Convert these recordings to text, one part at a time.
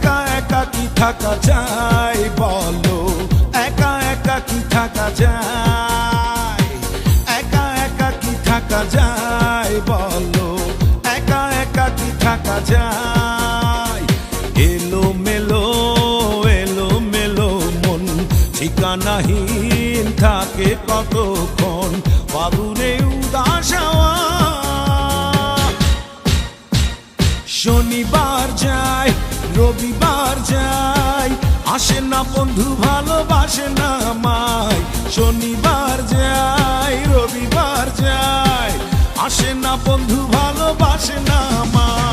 একা একা কি থাকা যায় বলো, একা একা কি থাকা যায়, একা একা কি থাকা যায় বলো, একা একা কি থাকা যায়। এলো মেলো মন ঠিকানাহীন থাকে কতক্ষণ, ফাগুনে উদাস হাওয়া। শনিবার যায় রবিবার যায়, আসে না বন্ধু ভালোবাসে না আমায়। শনিবার যায় রবিবার যায়, আসে না বন্ধু ভালোবাসে না আমায়।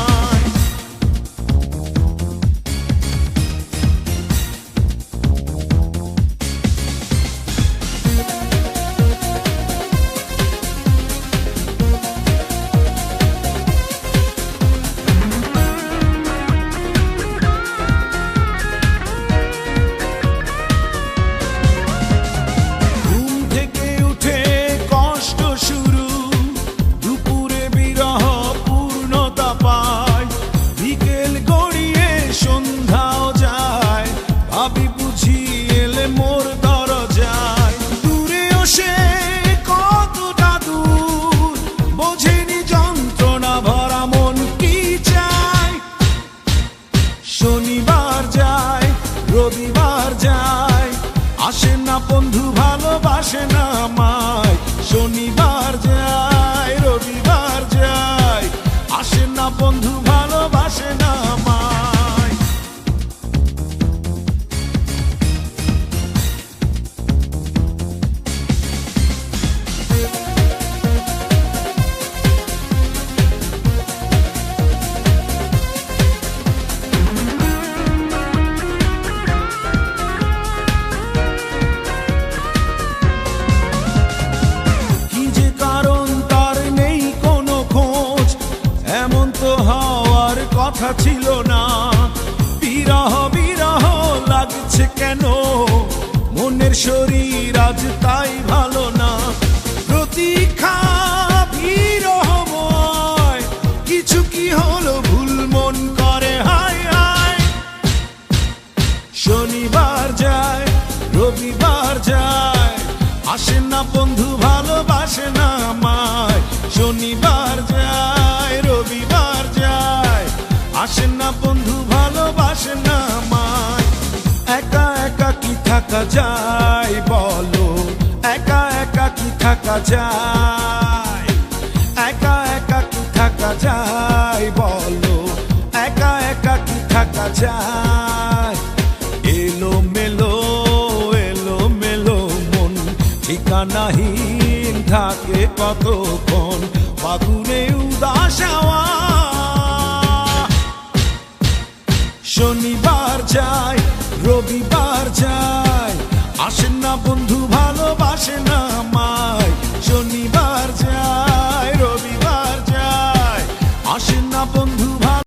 শনিবার যায় রবিবার যায়, আসে না বন্ধু ভালোবাসে না আমায়। শনিবার যায় রবিবার যায়, আসে না বন্ধু ভালোবাসে না আমায়। কথা ছিল না, বিরহ বিরহ লাগছে কেন, মনের শরীর আজ তাই ভালো না। প্রতীক্ষা বিরহময়, কিছু কি হলো ভুল মন করে হায় হায়। শনিবার যায় রবিবার যায়, আসে না বন্ধু ভালোবাসে না আমায়। শনিবার যায় রবিবার যায়, আসে না বন্ধু ভালোবাসে না আমায়। একা একা কি থাকা যায় বলো, একা একা কি থাকা যায়, একা একা কি থাকা যায় বলো, একা একা কি থাকা যায়। এলো মেলো মন ঠিকানাহীন থাকে কতক্ষণ, ফাগুনে উদাস হাওয়া। শনিবার যায় রবিবার যায়, আসে না বন্ধু ভালোবাসে না।